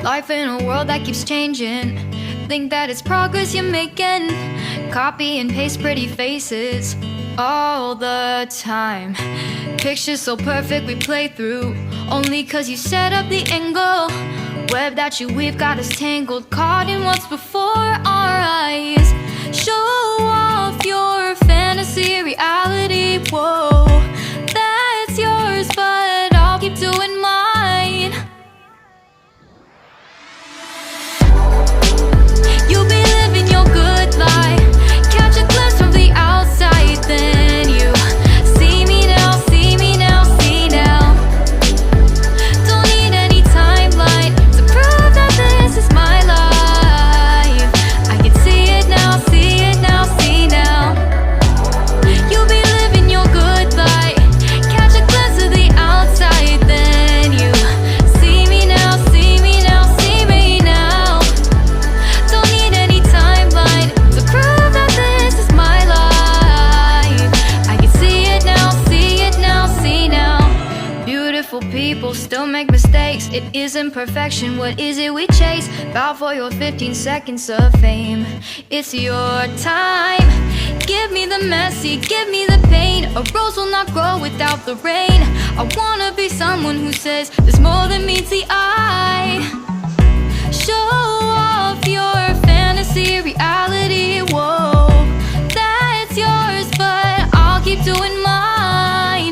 Life in a world that keeps changing. Think that it's progress you're making. Copy and paste pretty faces all the time. Pictures so perfect we play through, only cause you set up the angle. Web that you weave got us tangled, caught in what's before our eyes. Show off your fantasy reality, whoa, that's yours, but I'll keep doing mine. You'll be living your good life, catch a glimpse from the outside, then you see me now, see me now, see now. Don't need any timeline to prove that this is my life. I can see it now, see it now, see now. You'll be living your good life, catch a glimpse of the outside, then you see me now, see me now, see me now. Don't need any timeline to prove that this is my life. I can see it now, see it now, see now. Beautiful people still make mistakes. It isn't perfection, what is it we chase? Bow for your 15 seconds of fame. It's your time. Give me the messy, give me the pain. A rose will not grow without the rain. I wanna be someone who says there's more than meets the eye.